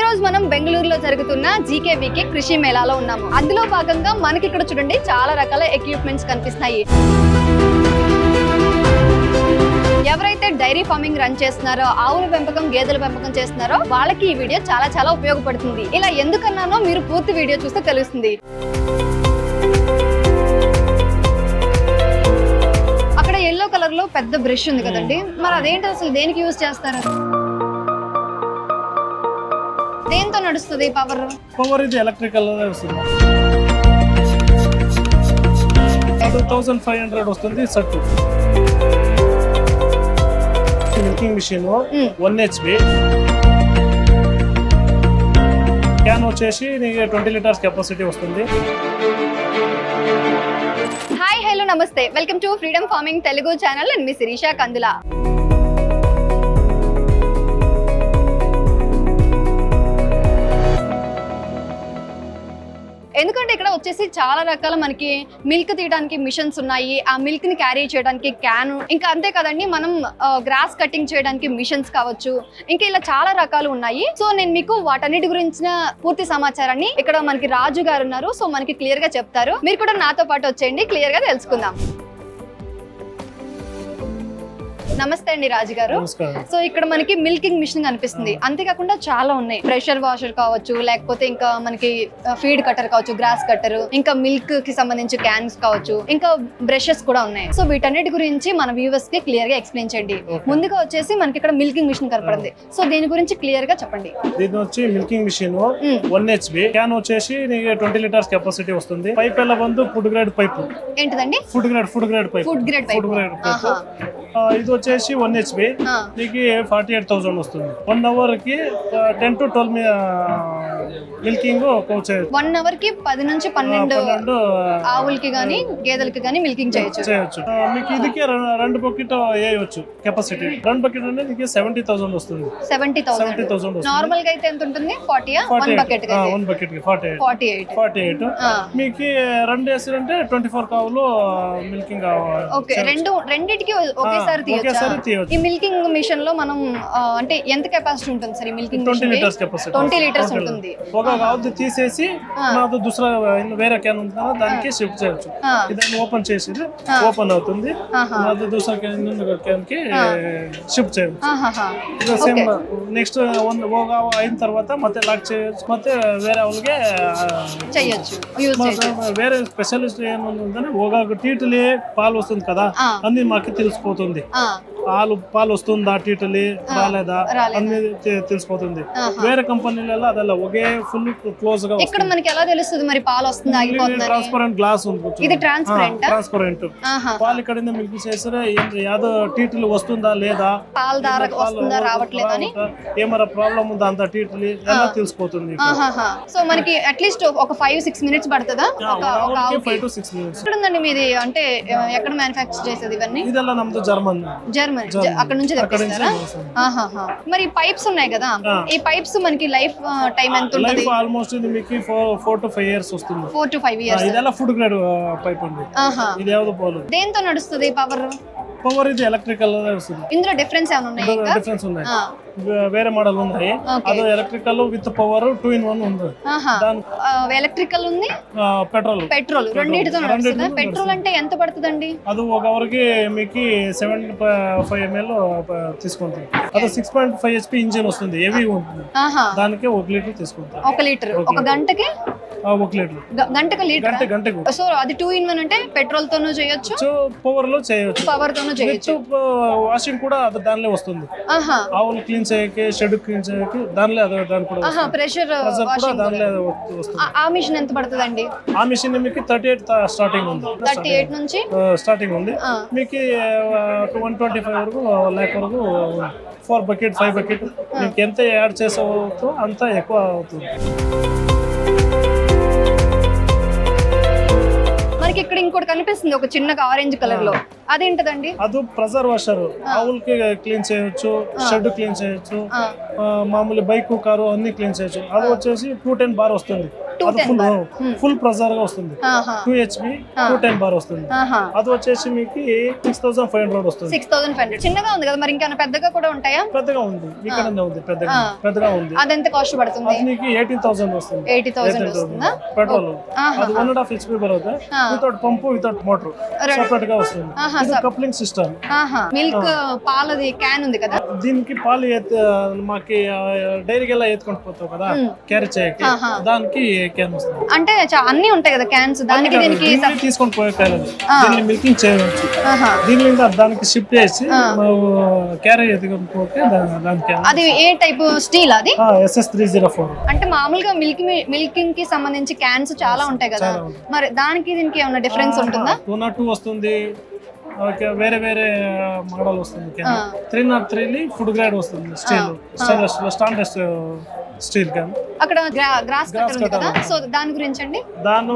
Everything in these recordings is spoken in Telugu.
రోజు మనం బెంగళూరులో జరుగుతున్న జీకేవీకే కృషి మేళాలో ఉన్నాము. అందులో భాగంగా మనకి ఇక్కడ చూడండి చాలా రకాల ఎక్విప్మెంట్స్ కనిపిస్తున్నాయి. ఎవరైతే డైరీ ఫార్మింగ్ రన్ చేస్తున్నారో, ఆవుల పెంపకం, గేదెల పెంపకం చేస్తున్నారో వాళ్ళకి ఈ వీడియో చాలా ఉపయోగపడుతుంది. ఇలా ఎందుకన్నానో మీరు పూర్తి వీడియో చూస్తే తెలుస్తుంది. అక్కడ ఎల్లో కలర్ లో పెద్ద బ్రష్ ఉంది కదండి, మరి అదేంటి అసలు దేనికి యూజ్ చేస్తారు? దేంతో నడుస్తుంది పవర్? పవర్ ఇది ఎలక్ట్రికల్ వస్తుంది. 2500 వస్తుంది సట్టు. Milking machine 1 HP. క్యాన్ వచ్చేసి 20 లీటర్స్ కెపాసిటీ వస్తుంది. హాయ్ హలో నమస్తే, welcome to freedom farming Telugu channel. And మీ శిరీష కందుల. ఎందుకంటే ఇక్కడ వచ్చేసి చాలా రకాల మనకి మిల్క్ తీయడానికి మిషన్స్ ఉన్నాయి. ఆ మిల్క్ ని క్యారీ చేయడానికి క్యాన్, ఇంకా అంతే కదండి మనం గ్రాస్ కటింగ్ చేయడానికి మిషన్స్ కావచ్చు, ఇంకా ఇలా చాలా రకాలు ఉన్నాయి. సో నేను మీకు వాటన్నిటి గురించిన పూర్తి సమాచారాన్ని ఇక్కడ మనకి రాజు గారు ఉన్నారు, సో మనకి క్లియర్ గా చెప్తారు. మీరు కూడా నాతో పాటు వచ్చేయండి, క్లియర్ గా తెలుసుకుందాం. నమస్తే అండి రాజు గారు. సో ఇక్కడ మనకి మిల్కింగ్ మిషన్ కనిపిస్తుంది, అంతేకాకుండా చాలా ఉన్నాయి. ప్రెషర్ వాషర్ కావచ్చు, లేకపోతే ఇంకా మనకి ఫీడ్ కట్టర్ కావచ్చు, గ్రాస్ కట్టర్, ఇంకా మిల్క్ కి సంబంధించి క్యాన్స్ కావచ్చు, ఇంకా బ్రషెస్ కూడా ఉన్నాయి. సో వీటన్నిటి గురించి మన వ్యూవర్స్ కి క్లియర్ గా ఎక్స్ప్లెయిన్ చేయండి. ముందుగా వచ్చేసి మనకి ఇక్కడ మిల్కింగ్ మిషన్ కనపడింది, సో దీని గురించి క్లియర్ గా చెప్పండి. దీని వచ్చి మిల్కింగ్ మిషన్ 1 HP. క్యాన్ వచ్చేసి 20 లీటర్స్ కెపాసిటీ వస్తుంది. పైప్ ఎలా బందు ఫుడ్ గ్రేడ్ పైప్. ఏంటిదండి? Food grade pipe. ఇది వచ్చేసి 1 HP. దీనికి 48,000 వస్తుంది. 1 అవర్ కి 10 to 12 మిల్కింగ్ 1 అవర్ కి 10 నుంచి 12 ఆవులకి గానీ గేదెలకి గానీ మిల్కింగ్ చేయొచ్చు. మీకు ఇదికి 2 బకెట్ వేయవచ్చు కెపాసిటీ. 2 బకెట్ అంటే మీకు 70,000 వస్తుంది. 70,000 నార్మల్ గా అయితే ఎంత ఉంటుంది? 40. 1 బకెట్ కి 48. మీకు 2 వేసారంటే 24 కావులు మిల్కింగ్ కావాలి. ఓకే, రెండిటికి ఒకేసారి తీయొచ్చు. ఈ మిల్కింగ్ మిషన్ లో మనం అంటే ఎంత కెపాసిటీ ఉంటుంది సార్? ఈ మిల్కింగ్ 20 లీటర్స్ కెపాసిటీ. 20 లీటర్స్ ఉంటుంది. ఒక కావు తీసేసి నాతో దూసరా వేరే క్యాన్ ఉంటుంది కదా, దానికి షిఫ్ట్ చేయొచ్చు. ఇదాన్ని ఓపెన్ చేసి ఓపెన్ అవుతుంది. నాతో దూసరా క్యాన్ కి షిఫ్ట్ చేయొచ్చు. సేమ్ నెక్స్ట్ అయిన తర్వాత ಮತ್ತೆ లాక్ చేయొచ్చు. ಮತ್ತೆ వేరే వాళ్ళకి చేయొచ్చు. వేరే స్పెషలిస్ట్ ఏముందంటే ఒక టీటలే పాలు వస్తుంది కదా, అన్ని మాకు తెలిసిపోతుంది. పాలు వస్తుందా, టీటలి రాలేదా అన్ని తెలిసిపోతుంది. వేరే కంపెనీలలో అదల్లా ఒకే ఫుల్ క్లోజ్ గా. ఇక్కడ మనకి ఎలా తెలుస్తుంది మరి పాలు వస్తుందా ఆగిపోతుందా? ట్రాన్స్పరెంట్ గ్లాస్ ఉంది. ఇది ట్రాన్స్పరెంట్. పాలు ఇక్కడ మిల్క్ చేసారా యాదో టీటలు వస్తుందా లేదా, పాలు దార వస్తుందా రావట్లేదా అని, ఏమైనా ప్రాబ్లం ఉందా అంత టీటలి ఎలా తెలిసిపోతుంది. సో మనకి అట్లీస్ట్ ఒక 5-6 మినిట్స్ పడుతుందా? 5 to 6 minutes. ఎక్కడ ఉందండి మీది? అంటే ఎక్కడ మ్యానుఫ్యాక్చర్ చేసేది ఇవన్నీ? ఇదెల్లా నమ్మదు జర్మన్. అక్కడ నుంచి తెప్పిస్తారా? మరి పైప్స్ ఉన్నాయి కదా, ఈ పైప్స్ మనకి లైఫ్ టైం ఎంత ఉంటుంది? ఆల్మోస్ట్ ఇది మీకు 4 to 5 years వస్తుంది. 4 to 5 years. ఇదెల్లా ఫుడ్ గ్రేడ్ పైప్ అండి. ఇది ఏదో పోలు. దేంతో నడుస్తుంది పవర్? పవర్ ఇది ఎలక్ట్రికల్ వస్తుంది. ఇందులో డిఫరెన్స్ ఏమైనా ఉన్నాయి? డిఫరెన్స్ ఉన్నాయి. వేరే మోడల్ ఉన్నాయి. అది ఎలక్ట్రికల్ విత్ పవర్ 2 in 1 ఉంది. ఎలక్ట్రికల్ ఉంది, పెట్రోల్ రెండింటితో నడుస్తుంది. పెట్రోల్ అంటే ఎంత పడుతుందండి? అది ఒక అవర్ కి మీకు 75 ml తీసుకుంటుంది. అది 6.5 HP ఇంజిన్ వస్తుంది, హెవీ ఉంటుంది. దానికి 1 లీటర్ తీసుకుంటాం. 1 లీటర్ ఒక గంటకి? 1 లీటర్ గంటకు లీటర్. గంటకు. సో అది 2 in 1 అంటే పెట్రోల్ తోనూ చేయొచ్చు, పవర్ లో చేయొచ్చు. పవర్ తోనూ చేయొచ్చు. వాషింగ్ కూడా దానిలో వస్తుంది. ఆవులు క్లీన్ చేయకి, షెడ్ క్లీన్ చేయకి దానిలో దాని కూడా ప్రెషర్ కూడా దానిలో వస్తుంది. ఆ మిషన్ ఎంత పడుతుందండి? ఆ మిషన్ మీకు 38 స్టార్టింగ్ ఉంది. 38 నుంచి స్టార్టింగ్ ఉంది. మీకు 125 వరకు లాక్ వరకు 4 బకెట్ 5 బకెట్ మీకు ఎంత యాడ్ చేసవుతో అంత ఎక్కువ అవుతుంది. మనకి ఇక్కడ ఇంకోటి కనిపిస్తుంది ఒక చిన్నగా ఆరెంజ్ కలర్ లో, అదేంటదండి? అది ప్రెజర్ వాషర్. ఆవులకి క్లీన్ చేయొచ్చు, షెడ్ క్లీన్ చేయొచ్చు, మామూలు బైక్ కారు అన్ని క్లీన్ చేయొచ్చు. అది వచ్చేసి 210 బార్ వస్తుంది. 210 bar. ఫుల్ ప్రెజర్ గా వస్తుంది. ఆహా 2 HP 210 బార్ వస్తుంది. ఆహా అది వచ్చేసి మీకు 6500 వస్తుంది. 6500 చిన్నగా ఉంది కదా, మరి ఇంకా పెద్దగా కూడా ఉంటాయా? పెద్దగా ఉంది, ఇక్కడనే ఉంది, పెద్దగా ఉంది. అది ఎంత కాస్ట్ పడుతుంది? అది మీకు 18000 వస్తుంది. 80000 వస్తుందా? పెట్రోల్ అది 1.5 HP బరువుతుంది. వితౌట్ పంపు వితౌట్ మోటార్ సెపరేట్ గా వస్తుంది. ఇది కప్లింగ్ సిస్టమ్. ఆహా మిల్క్ పాలది క్యాన్ ఉంది కదా, దీనికి పాలు మాకి డైరీకి ఎలా ఎత్తుకొని పోతావు కదా క్యారీ చేయకి, దానికి క్యాన్ వస్తుంది. అంటే అన్ని ఉంటాయి కదా క్యాన్స్, దానికి దీనికి తీసుకొని పోయే క్యాన్. దీన్ని మిల్కింగ్ చేయవచ్చు. దీని దానికి షిఫ్ట్ చేసి క్యారీ ఎత్తుకొని పోతే దాని క్యాన్. అది ఏ టైప్ స్టీల్? అది SS304. అంటే మామూలుగా మిల్కింగ్ కి సంబంధించి క్యాన్స్ చాలా ఉంటాయి కదా, మరి దానికి దీనికి ఏమైనా డిఫరెన్స్ ఉంటుందా? 202 వస్తుంది, వేరే వేరే మోడల్ వస్తుంది. 303 ఫుడ్ గ్రేడ్ వస్తుంది. Standard steel can. అక్కడ గ్రాస్ కట్టర్ ఉంది కదా, సో దాని గురించి అండి. దాని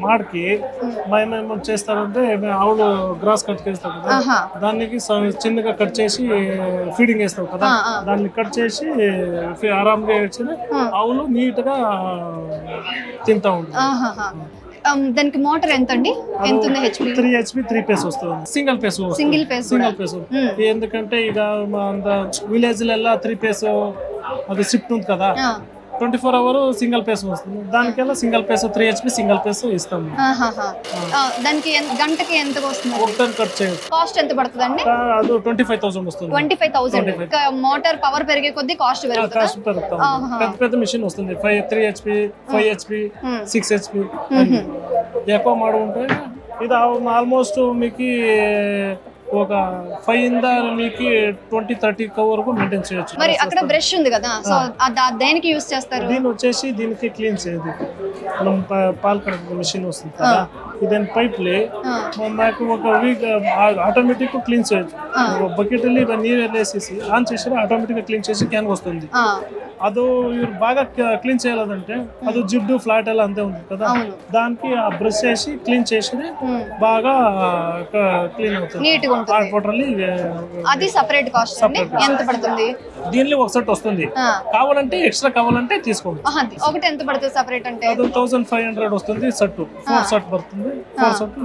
మాడికి మేము చేస్తారంటే ఆవులు గ్రాస్ కట్ చేస్తాం కదా, దానికి చిన్నగా కట్ చేసి ఫీడింగ్ వేస్తాం కదా, దాన్ని కట్ చేసి ఆరాంగా వేసి ఆవులు నీట్ గా తింటా ఉంటాయి. దానికి మోటార్ ఎంత అండి? ఎంత ఉంది HP? 3 HP 3 పేస్ వస్తుంది. Single phase. ఎందుకంటే ఇక విలేజ్ లలో 3 పేస్ అది షిఫ్ట్ ఉంది కదా, 24 hours సింగిల్ పేస్ వస్తుంది. దానికల్లా single phase 3 HP single phase ఇస్తాము. దానికి గంటకి ఎంత వస్తుంది? ఒకటి కట్ చేయొచ్చు. కాస్ట్ ఎంత పడుతుందండి? అది 25000 వస్తుంది. 25000. మోటార్ పవర్ పెరిగే కొద్దీ కాస్ట్ పెరుగుతుంది. పెద్ద పెద్ద మిషన్ వస్తుంది. 3 HP 5 HP 6 HP ఎక్కువ మోడల్ ఉంటాయి. ఇది ఆల్మోస్ట్ మీకు ఒక 5 మీకు 20-30 వరకు మెయింటైన్ చేయొచ్చు. మరి అక్కడ బ్రష్ ఉంది కదా, సో దేనికి యూస్ చేస్తారు? దీని వచ్చేసి దీనికి క్లీన్ చేయదు. మనం పాలు కడుపు మిషన్ వస్తుంది కదా, ఇదని పైప్లే మాకు ఒక వీక్ ఆటోమేటిక్ క్లీన్ చేయొచ్చు. బకెట్ నీరు వేసేసి ఆన్ చేసి ఆటోమేటిక్ గా క్లీన్ చేసి క్యాన్ వస్తుంది. అది బాగా క్లీన్ చేయాలంటే అది జిడ్డు ఫ్లాట్ ఎలా అంతే ఉంది కదా, దానికి ఆ బ్రష్ చేసి క్లీన్ చేసి బాగా క్లీన్ అవుతుంది. అది సెపరేట్ కాస్ట్ ఎంత పడుతుంది? దీనిలో ఒక సెట్ వస్తుంది, కావాలంటే ఎక్స్ట్రా కావాలంటే తీసుకోండి. ఒకటి ఎంత పడుతుంది సెపరేట్ అంటే? 1500 వస్తుంది. సెట్ 4 సెట్ పడుతుంది. 4 సెట్.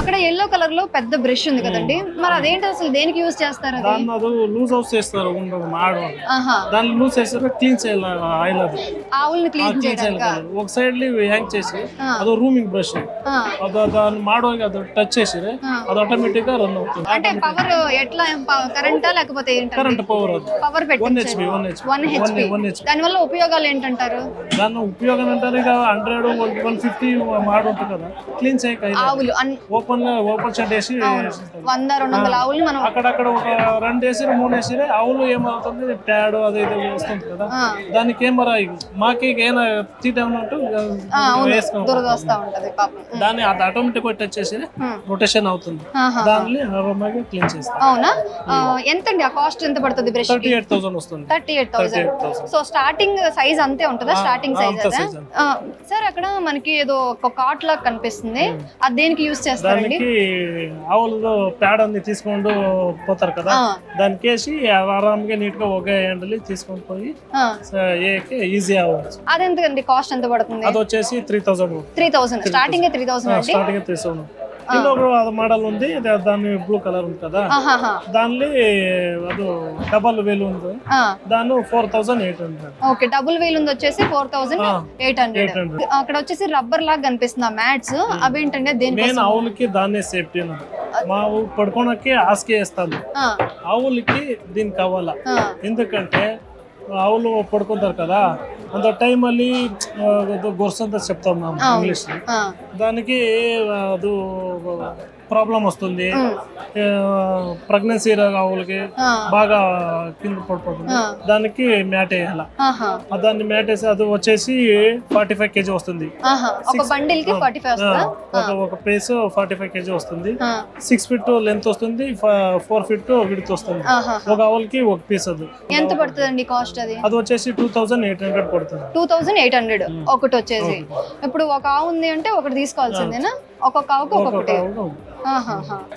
అక్కడ ఎల్లో కలర్ లో పెద్ద బ్రష్ ఉంది కదండి, మరి అదేంటి అసలు దేనికి యూజ్ చేస్తారు? అది లూజ్ అవుట్ చేస్తారు దాన్ని లూజ్ చేస్తారు, క్లీన్ చేయాలి ఆయిల్. అది ఆవుల్ని క్లీన్ చేయాలి. ఒక సైడ్ హ్యాంగ్ చేసి అది రూమింగ్ బ్రష్ దాన్ని మాడవాలి, అది టచ్ చేసి అది ఆటోమేటిక్ గా రన్ అవుతుంది. అంటే పవర్ ఎట్లా? కరెంటా లేకపోతే కరెంట్ పవర్? పవర్ పెట్టి 1 HP. దాని వల్ల ఉపయోగాలు ఏంటంటారు? దాని ఉపయోగం అంటారు ఇక 100-150 మాడు ఉంటుంది కదా, క్లీన్ చేయక ఆవులు ఓపెన్ షెడ్ వేసి 100-200 ఆవులు మనం అక్కడక్కడ ఒక 2 వేసి 3 వేసి ఆవులు ఏమవుతుంది ప్యాడ్ అది వస్తుంది కదా, దానికి కెమెరా మాకి ఏమైనా తీట ఉన్నట్టు దాన్ని అది ఆటోమేటిక్ టచ్ చేసి రొటేషన్ అవుతుంది. దాన్ని ఆరాంగా క్లీన్ చేస్తాం. అవునా? ఎంత అండి ఆ కాస్ట్? ఎంత పడుతుంది బ్రష్? 38000 వస్తుంది. 38000. సో స్టార్టింగ్ సైజ్ అంతే ఉంటుందా? Starting size sir. అక్కడ మనకి ఏదో ఒక కాట్ లాగా కనిపిస్తుంది, అది దేనికి యూజ్ చేస్తారు? దానికి ఆవులు ప్యాడ్ అన్ని తీసుకుంటూ పోతారు కదా, దానికి వేసి ఆరాంగా నీట్ గా ఒకే ఎండలి తీసుకొని పోయి ఈజీ అవ్వచ్చు. అదెంత కాస్ట్ ఎంత పడుతుంది? అది వచ్చేసి 3000. స్టార్టింగ్ 3000. మోడల్ ఉంది, దాని బ్లూ కలర్ ఉంది కదా, దాని అది డబల్ వేలు ఉంది, దాని 4800. ఓకే, డబుల్ వీల్ ఉంది వచ్చేసి 4800. అక్కడ వచ్చేసి రబ్బర్ లాగా కనిపిస్తుంది మ్యాట్స్, అవేంటంటే దేని ఆవులకి దాన్నే సేఫ్టీ. మా పడుకోనకి ఆస్కే వేస్తాము, ఆవులకి దీని కావాలా, ఎందుకంటే ఆవులు పడుకుంటారు కదా, అంత టైం మళ్ళీ గొర్సంతా చెప్తాం మేము ఇంగ్లీష్. దానికి అది ప్రాబ్లం వస్తుంది, ప్రెగ్నెన్సీ ఆవులకి బాగా కింద పడిపోతుంది. దానికి మ్యాట్ వేయాల, దాన్ని మ్యాట్ వేసి అది వచ్చేసి 45 kg వస్తుంది. ఒక పీస్ 45 kg వస్తుంది. 6 feet లెంత్ వస్తుంది, 4 feet విడ్త్ వస్తుంది. ఒక ఆవులకి ఒక పీస్. అది ఎంత పడుతుంది కాస్ట్? అది వచ్చేసి 2800 పడుతుంది. 2800 ఒకటి వచ్చేసి. ఇప్పుడు ఒక ఆవు ఉంది అంటే ఒకటి తీసుకోవాల్సిందేనా? ఒక్కొక్క ఆవుకి ఒక్కొక్కటి.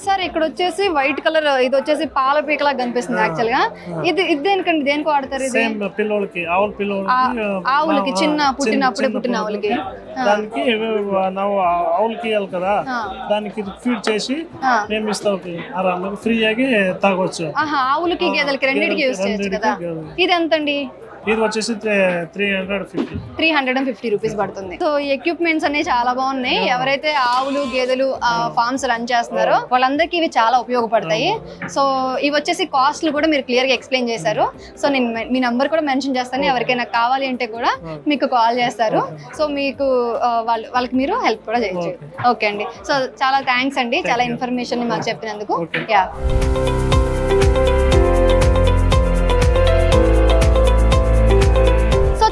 సార్ ఇక్కడ వచ్చేసి వైట్ కలర్, ఇది వచ్చేసి పాల పీకలా కనిపిస్తుంది యాక్చువల్ గా. ఇది దేనికండి, దేనికి వాడతారు ఇది? సేమ్ పిల్లోళ్ళకి, ఆవుల పిల్లోళ్ళకి, ఆవులకి చిన్న పుట్టినప్పుడే పుట్టిన ఆవులకి దానికి ನಾವು ఆవులకి ఇవ్వాలి కదా, దానికి ఫీడ్ చేసి మేము ఇస్తాం ఆరాంగా ఫ్రీ ఆಗಿ తాగొచ్చు. ఆవులకి గేదెలకి రెండింటికి యూజ్ చేయొచ్చు కదా. ఇది ఎంతండి? ఇది వచ్చేసి 350 రూపీస్ పడుతుంది. సో ఈ ఎక్విప్మెంట్స్ అన్ని చాలా బాగున్నాయి. ఎవరైతే ఆవులు గేదెలు ఫార్మ్స్ రన్ చేస్తున్నారో వాళ్ళందరికీ ఇవి చాలా ఉపయోగపడతాయి. సో ఇవి వచ్చేసి కాస్ట్లు కూడా మీరు క్లియర్ గా ఎక్స్ప్లెయిన్ చేశారు. సో నేను మీ నంబర్ కూడా మెన్షన్ చేస్తాను, ఎవరికైనా కావాలి అంటే కూడా మీకు కాల్ చేస్తారు. సో మీకు వాళ్ళకి మీరు హెల్ప్ కూడా చేయొచ్చు. ఓకే అండి, సో చాలా థ్యాంక్స్ అండి, చాలా ఇన్ఫర్మేషన్ మాకు చెప్పినందుకు. యా,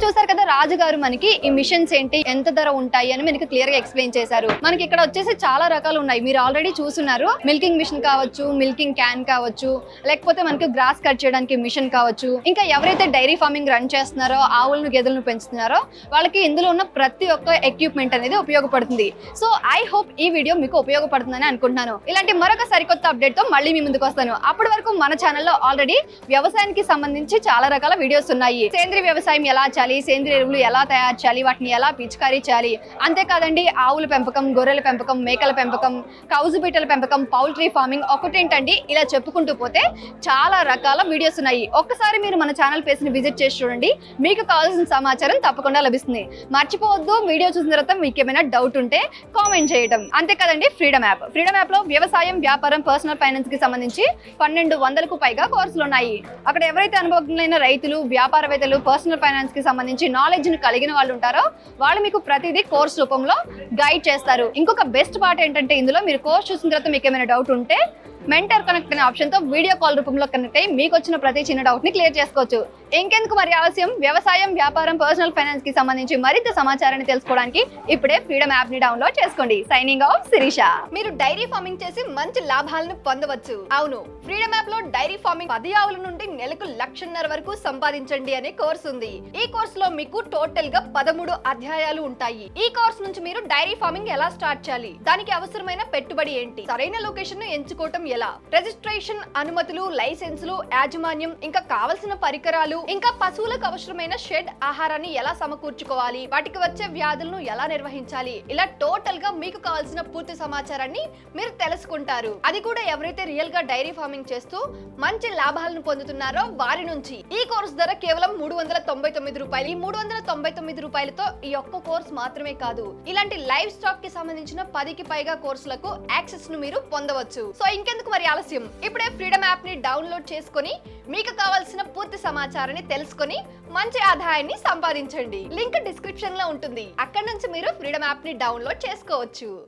చూసారు కదా రాజు గారు మనకి ఈ మిషన్స్ ఏంటి, ఎంత ధర ఉంటాయి అని మనకి క్లియర్ గా ఎక్స్ప్లెయిన్ చేశారు. మనకి ఇక్కడ వచ్చేసి చాలా రకాలు ఉన్నాయి, మీరు ఆల్రెడీ చూస్తున్నారు. మిల్కింగ్ మిషన్ కావచ్చు, మిల్కింగ్ క్యాన్ కావచ్చు, లేకపోతే మనకి గ్రాస్ కట్ చేయడానికి మిషన్ కావచ్చు. ఇంకా ఎవరైతే డైరీ ఫార్మింగ్ రన్ చేస్తున్నారో, ఆవులను గేదెలను పెంచుతున్నారో వాళ్ళకి ఇందులో ఉన్న ప్రతి ఒక్క ఎక్విప్మెంట్ అనేది ఉపయోగపడుతుంది. సో ఐ హోప్ ఈ వీడియో మీకు ఉపయోగపడుతుందని అనుకుంటున్నాను. ఇలాంటి మరొక సరికొత్త అప్డేట్ తో మళ్ళీ మీ ముందుకు వస్తాను. అప్పటి వరకు మన ఛానల్లో ఆల్రెడీ వ్యవసాయానికి సంబంధించి చాలా రకాల వీడియోస్ ఉన్నాయి. సేంద్రీయ వ్యవసాయం ఎలా చేయాలి, సేంద్రియ ఎరువులు ఎలా తయారు చేయాలి, వాటిని ఎలా పిచికారీ చేయాలి, అంతేకాదండి ఆవుల పెంపకం, గొర్రెల పెంపకం, మేకల పెంపకం, కౌజు బీటల పెంపకం, పౌల్ట్రీ ఫార్మింగ్, ఒకటేంటండి ఇలా చెప్పుకుంటూ పోతే చాలా రకాల వీడియోస్ ఉన్నాయి. ఒక్కసారి మీరు మన ఛానల్ పేజ్ ని విజిట్ చేసి చూడండి, మీకు కావాల్సిన సమాచారం తప్పకుండా లభిస్తుంది. మర్చిపోవద్దు, వీడియో చూసిన తర్వాత మీకు ఏమైనా డౌట్ ఉంటే కామెంట్ చేయడం. అంతేకాదండి ఫ్రీడమ్ యాప్ లో వ్యవసాయం, వ్యాపారం, పర్సనల్ ఫైనాన్స్ కి సంబంధించి 1200కు పైగా కోర్సులు ఉన్నాయి. అక్కడ ఎవరైతే అనుభవజ్ఞులైన రైతులు, వ్యాపారవేత్తలు, పర్సనల్ ఫైనాన్స్ కి సంబంధించి నాలెడ్జ్ ని కలిగిన వాళ్ళు ఉంటారో వాళ్ళు మీకు ప్రతిదీ కోర్స్ రూపంలో గైడ్ చేస్తారు. ఇంకొక బెస్ట్ పార్ట్ ఏంటంటే ఇందులో మీరు కోర్స్ చూసిన తర్వాత మీకు ఏమైనా డౌట్ ఉంటే మెంటర్ కనెక్ట్ అనే ఆప్షన్ తో వీడియో కాల్ రూపంలో కనెక్ట్ అయ్యి మీకు వచ్చిన ప్రతి చిన్న డౌట్ ని క్లియర్ చేసుకోవచ్చు. ఇంకెందుకు మరి ఆలస్యం, వ్యవసాయం, వ్యాపారం, పర్సనల్ ఫైనాన్స్ కి సంబంధించి మరింత సమాచారాన్ని తెలుసుకోవడానికి ఇప్పుడే ఫ్రీడమ్ యాప్ ని డౌన్లోడ్ చేసుకోండి. Signing off Sirisha. మీరు డైరీ ఫార్మింగ్ చేసి మంచి లాభాలను పొందవచ్చు. అవును, ఫ్రీడమ్ యాప్ లో డైరీ ఫార్మింగ్ 10 ఆవుల నుండి నెలకు 1,50,000 వరకు సంపాదించండి అనే కోర్స్ ఉంది. ఈ కోర్స్ లో మీకు టోటల్ గా 13 అధ్యాయాలు ఉంటాయి. ఈ కోర్స్ నుంచి మీరు డైరీ ఫార్మింగ్ ఎలా స్టార్ట్ చేయాలి, దానికి అవసరమైన పెట్టుబడి ఏంటి, సరైన లొకేషన్ ను ఎంచుకోవటం ఎలా, రిజిస్ట్రేషన్, అనుమతులు, లైసెన్సులు, యాజమాన్యం, ఇంకా కావలసిన పరికరాలు, ఇంకా పశువులకు అవసరమైన షెడ్, ఆహారాన్ని ఎలా సమకూర్చుకోవాలి, వాటికి వచ్చే వ్యాధులను ఎలా నిర్వహించాలి, ఇలా టోటల్ గా మీకు కావాల్సిన పూర్తి సమాచారాన్ని మీరు తెలుసుకుంటారు. అది కూడా ఎవరైతే రియల్ గా డైరీ ఫార్మింగ్ చేస్తూ మంచి లాభాలను పొందుతున్నారో వారి నుంచి. ఈ కోర్స్ ధర కేవలం 399 రూపాయలు. ఈ 399 రూపాయలతో ఈ ఒక్క కోర్స్ మాత్రమే కాదు, ఇలాంటి లైవ్ స్టాక్ కి సంబంధించిన 10కి పైగా కోర్సులకు యాక్సెస్ ను మీరు పొందవచ్చు. సో ఇంకెందుకు మరి ఆలస్యం, ఇప్పుడే ఫ్రీడమ్ యాప్ ని డౌన్లోడ్ చేసుకొని మీకు కావాల్సిన పూర్తి సమాచారాన్ని తెలుసుకొని మంచి ఆదాయాన్ని సంపాదించండి. లింక్ డిస్క్రిప్షన్ లో ఉంటుంది, అక్కడ నుంచి మీరు ఫ్రీడమ్ యాప్ ని డౌన్లోడ్ చేసుకోవచ్చు.